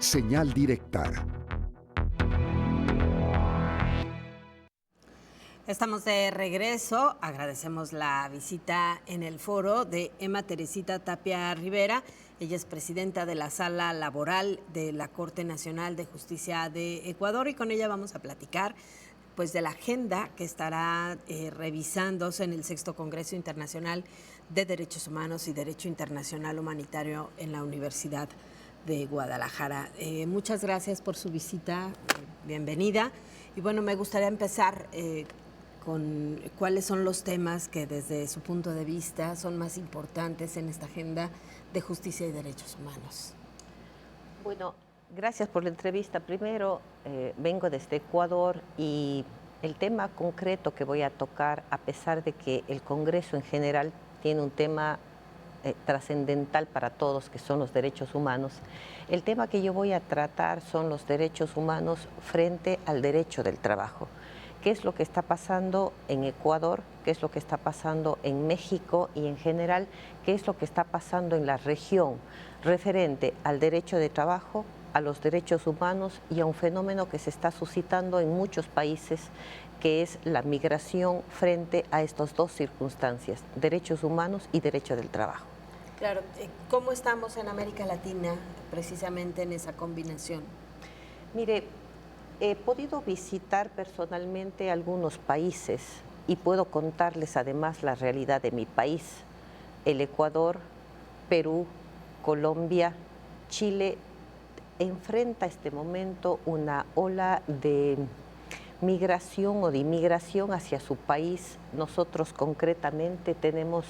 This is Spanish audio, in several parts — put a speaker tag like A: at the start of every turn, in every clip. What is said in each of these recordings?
A: Señal directa.
B: Estamos de regreso. Agradecemos la visita en el foro de Emma Teresita Tapia Rivera. Ella es presidenta de la Sala Laboral de la Corte Nacional de Justicia de Ecuador y con ella vamos a platicar pues de la agenda que estará revisándose en el 6º Congreso Internacional de Derechos Humanos y Derecho Internacional Humanitario en la Universidad de Guadalajara. Muchas gracias por su visita, bienvenida. Y bueno, me gustaría empezar con cuáles son los temas que desde su punto de vista son más importantes en esta agenda de justicia y derechos humanos.
C: Bueno, gracias por la entrevista. Primero, vengo desde Ecuador y el tema concreto que voy a tocar, a pesar de que el Congreso en general tiene un tema trascendental para todos, que son los derechos humanos, el tema que yo voy a tratar son los derechos humanos frente al derecho del trabajo. ¿Qué es lo que está pasando en Ecuador? ¿Qué es lo que está pasando en México? Y en general, ¿qué es lo que está pasando en la región referente al derecho de trabajo, a los derechos humanos y a un fenómeno que se está suscitando en muchos países, que es la migración frente a estas dos circunstancias, derechos humanos y derecho del trabajo?
B: Claro, ¿cómo estamos en América Latina precisamente en esa combinación?
C: Mire, he podido visitar personalmente algunos países y puedo contarles además la realidad de mi país, el Ecuador, Perú, Colombia, Chile enfrenta este momento una ola de migración o de inmigración hacia su país. Nosotros concretamente tenemos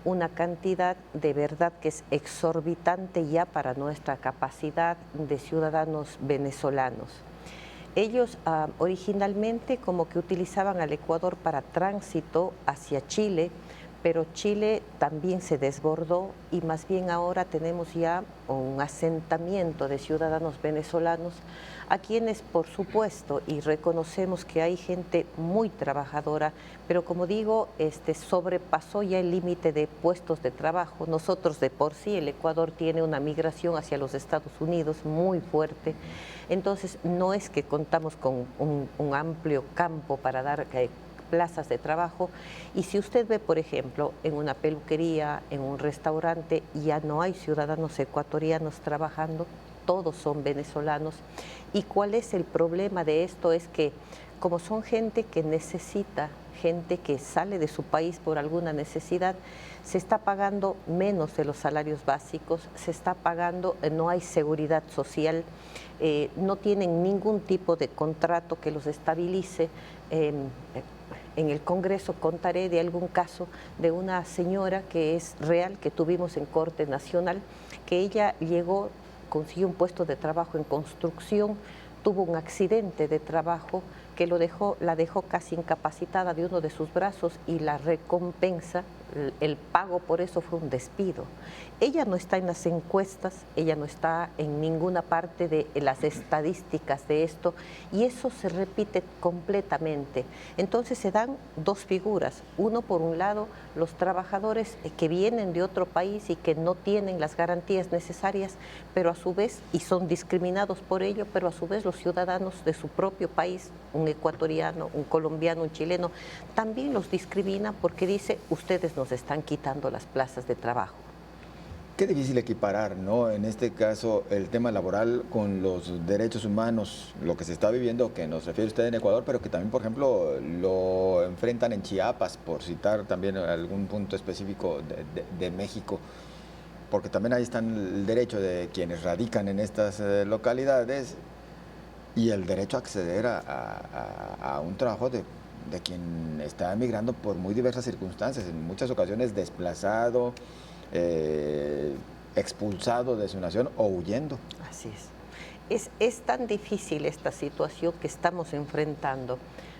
C: una cantidad de verdad que es exorbitante ya para nuestra capacidad de ciudadanos venezolanos. Ellos originalmente como que utilizaban al Ecuador para tránsito hacia Chile, pero Chile también se desbordó y más bien ahora tenemos ya un asentamiento de ciudadanos venezolanos a quienes, por supuesto, y reconocemos que hay gente muy trabajadora, pero como digo, sobrepasó ya el límite de puestos de trabajo. Nosotros de por sí, el Ecuador tiene una migración hacia los Estados Unidos muy fuerte, entonces no es que contamos con un amplio campo para dar plazas de trabajo, y si usted ve, por ejemplo, en una peluquería, en un restaurante, ya no hay ciudadanos ecuatorianos trabajando, todos son venezolanos. ¿Y cuál es el problema de esto? Es que como son gente que necesita, gente que sale de su país por alguna necesidad, se está pagando menos de los salarios básicos, se está pagando, no hay seguridad social, no tienen ningún tipo de contrato que los estabilice. En el Congreso contaré de algún caso de una señora que es real, que tuvimos en Corte Nacional, que ella llegó, consiguió un puesto de trabajo en construcción, tuvo un accidente de trabajo que la dejó casi incapacitada de uno de sus brazos y la recompensa, el pago por eso fue un despido. Ella no está en las encuestas, ella no está en ninguna parte de las estadísticas de esto y eso se repite completamente. Entonces se dan dos figuras, uno por un lado los trabajadores que vienen de otro país y que no tienen las garantías necesarias, pero a su vez, y son discriminados por ello, pero a su vez los ciudadanos de su propio país, un ecuatoriano, un colombiano, un chileno, también los discrimina porque dice, ustedes nos están quitando las plazas de trabajo.
D: Qué difícil equiparar, ¿no? En este caso, el tema laboral con los derechos humanos, lo que se está viviendo, que nos refiere usted en Ecuador, pero que también, por ejemplo, lo enfrentan en Chiapas, por citar también algún punto específico de México, porque también ahí está el derecho de quienes radican en estas localidades y el derecho a acceder a un trabajo de quien está emigrando por muy diversas circunstancias, en muchas ocasiones desplazado, expulsado de su nación o huyendo.
C: Así es. Es tan difícil esta situación que estamos enfrentando,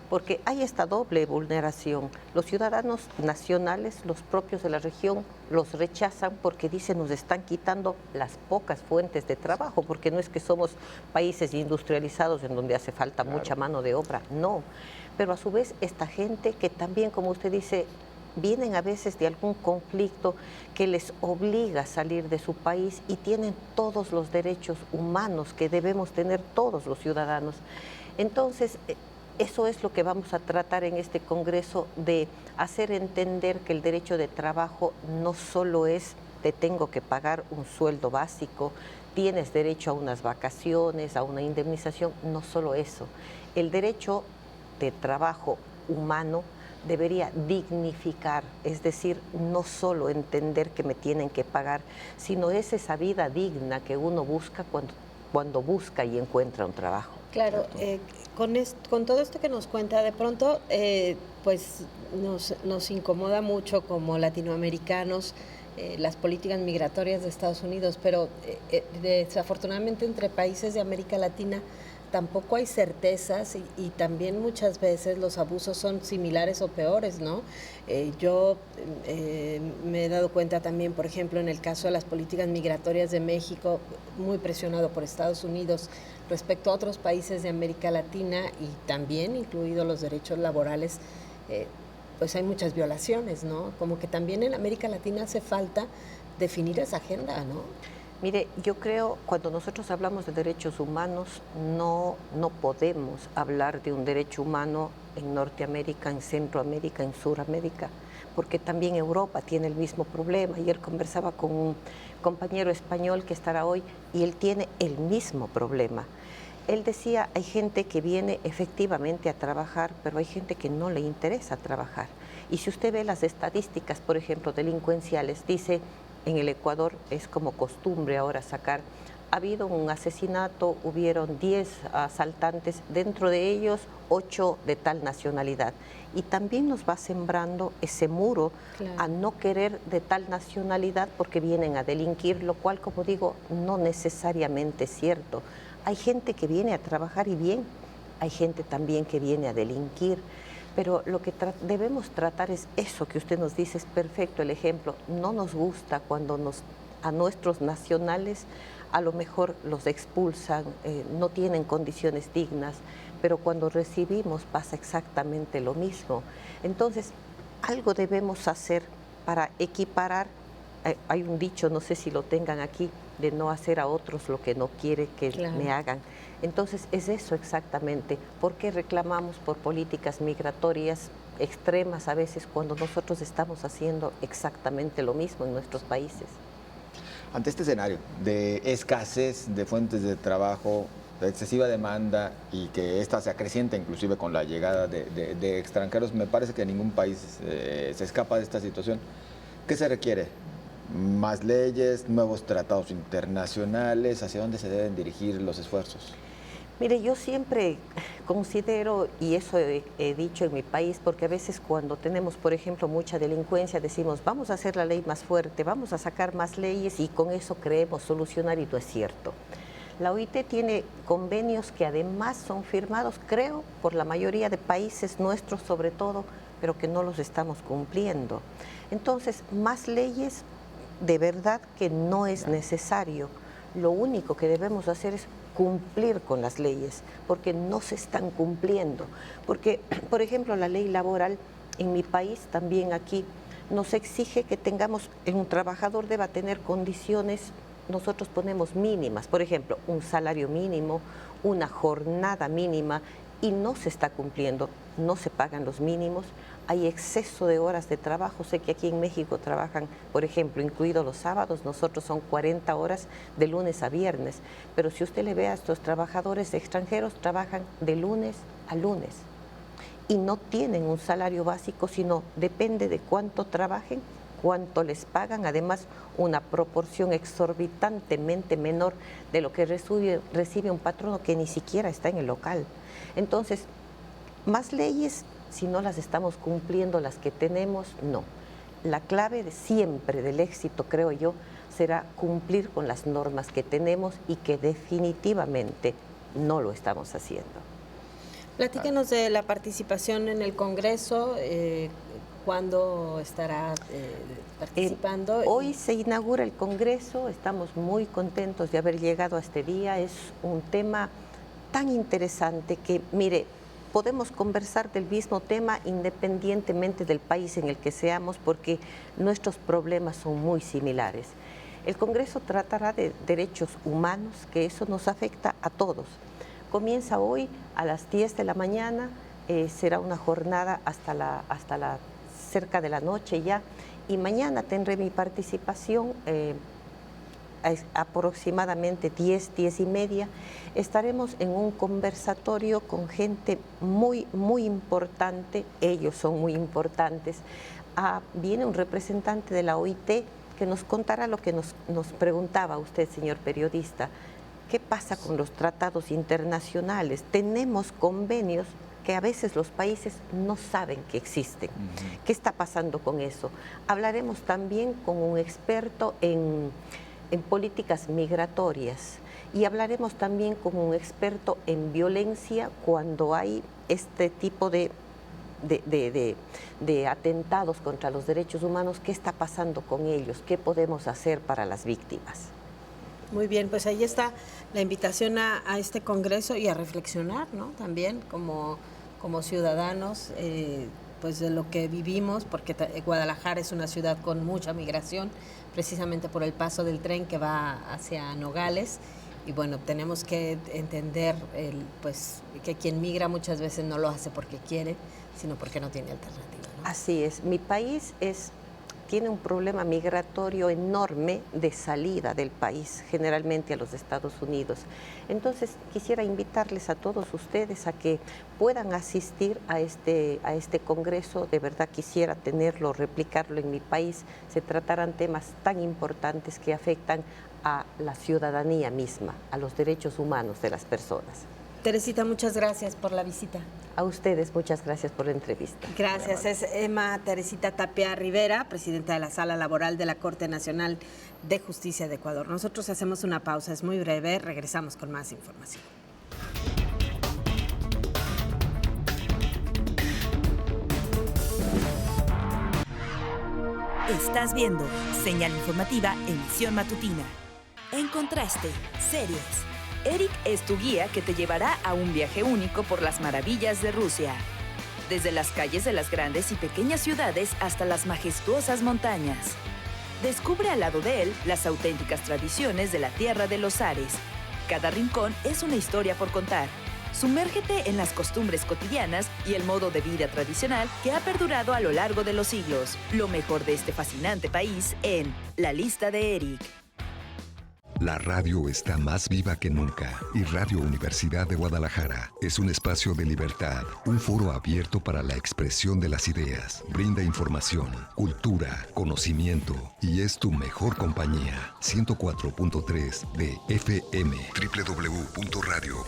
C: porque hay esta doble vulneración. Los ciudadanos nacionales, los propios de la región, los rechazan porque dicen nos están quitando las pocas fuentes de trabajo, porque no es que somos países industrializados en donde hace falta mucha mano de obra, no. Pero a su vez esta gente que también, como usted dice, vienen a veces de algún conflicto que les obliga a salir de su país y tienen todos los derechos humanos que debemos tener todos los ciudadanos. Entonces, eso es lo que vamos a tratar en este Congreso, de hacer entender que el derecho de trabajo no solo es te tengo que pagar un sueldo básico, tienes derecho a unas vacaciones, a una indemnización, no solo eso. El derecho de trabajo humano debería dignificar, es decir, no solo entender que me tienen que pagar, sino es esa vida digna que uno busca cuando busca y encuentra un trabajo.
B: Claro, con todo esto que nos cuenta, de pronto, pues nos incomoda mucho como latinoamericanos las políticas migratorias de Estados Unidos, pero desafortunadamente entre países de América Latina tampoco hay certezas y también muchas veces los abusos son similares o peores, ¿no? Yo me he dado cuenta también, por ejemplo, en el caso de las políticas migratorias de México, muy presionado por Estados Unidos respecto a otros países de América Latina y también incluidos los derechos laborales, pues hay muchas violaciones, ¿no? Como que también en América Latina hace falta definir esa agenda, ¿no?
C: Mire, yo creo, cuando nosotros hablamos de derechos humanos, no podemos hablar de un derecho humano en Norteamérica, en Centroamérica, en Suramérica, porque también Europa tiene el mismo problema. Ayer conversaba con un compañero español que estará hoy y él tiene el mismo problema. Él decía, hay gente que viene efectivamente a trabajar, pero hay gente que no le interesa trabajar. Y si usted ve las estadísticas, por ejemplo, delincuenciales, dice, en el Ecuador es como costumbre ahora sacar, ha habido un asesinato, hubieron 10 asaltantes, dentro de ellos 8 de tal nacionalidad. Y también nos va sembrando ese muro a no querer de tal nacionalidad porque vienen a delinquir, lo cual, como digo, no necesariamente es cierto. Hay gente que viene a trabajar y bien, hay gente también que viene a delinquir. Pero lo que debemos tratar es eso que usted nos dice, es perfecto el ejemplo. No nos gusta cuando a nuestros nacionales a lo mejor los expulsan, no tienen condiciones dignas, pero cuando recibimos pasa exactamente lo mismo. Entonces, algo debemos hacer para equiparar. Hay un dicho, no sé si lo tengan aquí, de no hacer a otros lo que no quiere que me hagan. Entonces, es eso exactamente. ¿Por qué reclamamos por políticas migratorias extremas a veces cuando nosotros estamos haciendo exactamente lo mismo en nuestros países?
D: Ante este escenario de escasez de fuentes de trabajo, de excesiva demanda y que esta se acrecienta inclusive con la llegada de extranjeros, me parece que ningún país se escapa de esta situación. ¿Qué se requiere? Más leyes, nuevos tratados internacionales, ¿hacia dónde se deben dirigir los esfuerzos?
C: Mire, yo siempre considero, y eso he dicho en mi país, porque a veces cuando tenemos, por ejemplo, mucha delincuencia, decimos, vamos a hacer la ley más fuerte, vamos a sacar más leyes y con eso creemos solucionar, y no es cierto. La OIT tiene convenios que además son firmados, creo, por la mayoría de países nuestros sobre todo, pero que no los estamos cumpliendo. Entonces, más leyes de verdad que no es necesario. Lo único que debemos hacer es cumplir con las leyes, porque no se están cumpliendo. Porque, por ejemplo, la ley laboral en mi país, también aquí, nos exige que tengamos, un trabajador deba tener condiciones, nosotros ponemos mínimas, por ejemplo, un salario mínimo, una jornada mínima, y no se está cumpliendo, no se pagan los mínimos, hay exceso de horas de trabajo. Sé que aquí en México trabajan, por ejemplo, incluidos los sábados, nosotros son 40 horas de lunes a viernes, pero si usted le ve a estos trabajadores extranjeros, trabajan de lunes a lunes y no tienen un salario básico, sino depende de cuánto trabajen, cuánto les pagan, además una proporción exorbitantemente menor de lo que recibe un patrono que ni siquiera está en el local. Entonces, más leyes, si no las estamos cumpliendo las que tenemos, no. La clave siempre del éxito, creo yo, será cumplir con las normas que tenemos y que definitivamente no lo estamos haciendo.
B: Platícanos de la participación en el Congreso, ¿cuándo estará participando?
C: Hoy se inaugura el Congreso, estamos muy contentos de haber llegado a este día, es un tema tan interesante que, mire, podemos conversar del mismo tema independientemente del país en el que seamos, porque nuestros problemas son muy similares. El Congreso tratará de derechos humanos, que eso nos afecta a todos. Comienza hoy a las 10 de la mañana, será una jornada hasta cerca de la noche ya, y mañana tendré mi participación aproximadamente 10 y media. Estaremos en un conversatorio con gente muy importante, ellos son muy importantes. Viene un representante de la OIT que nos contará lo que nos preguntaba usted, señor periodista. ¿Qué pasa con los tratados internacionales? Tenemos convenios que a veces los países no saben que existen. ¿Qué está pasando con eso? Hablaremos también con un experto en políticas migratorias y hablaremos también con un experto en violencia cuando hay este tipo de atentados contra los derechos humanos. ¿Qué está pasando con ellos? ¿Qué podemos hacer para las víctimas?
B: Muy bien, pues ahí está la invitación a este congreso y a reflexionar, ¿no? También como ciudadanos, pues de lo que vivimos, porque Guadalajara es una ciudad con mucha migración, precisamente por el paso del tren que va hacia Nogales. Y bueno, tenemos que entender pues que quien migra muchas veces no lo hace porque quiere, sino porque no tiene alternativa, ¿no?
C: Así es. Mi país tiene un problema migratorio enorme de salida del país, generalmente a los Estados Unidos. Entonces, quisiera invitarles a todos ustedes a que puedan asistir a este congreso. De verdad quisiera tenerlo, replicarlo en mi país. Se tratarán temas tan importantes que afectan a la ciudadanía misma, a los derechos humanos de las personas.
B: Teresita, muchas gracias por la visita.
C: A ustedes, muchas gracias por la entrevista.
B: Gracias. Es Emma Teresita Tapia Rivera, presidenta de la Sala Laboral de la Corte Nacional de Justicia de Ecuador. Nosotros hacemos una pausa, es muy breve, regresamos con más información.
A: Estás viendo Señal Informativa, emisión matutina. En contraste, series. Eric es tu guía que te llevará a un viaje único por las maravillas de Rusia. Desde las calles de las grandes y pequeñas ciudades hasta las majestuosas montañas. Descubre al lado de él las auténticas tradiciones de la tierra de los zares. Cada rincón es una historia por contar. Sumérgete en las costumbres cotidianas y el modo de vida tradicional que ha perdurado a lo largo de los siglos. Lo mejor de este fascinante país en La Lista de Eric.
E: La radio está más viva que nunca y Radio Universidad de Guadalajara es un espacio de libertad, un foro abierto para la expresión de las ideas. Brinda información, cultura, conocimiento y es tu mejor compañía. 104.3 de FM. www.radio.udg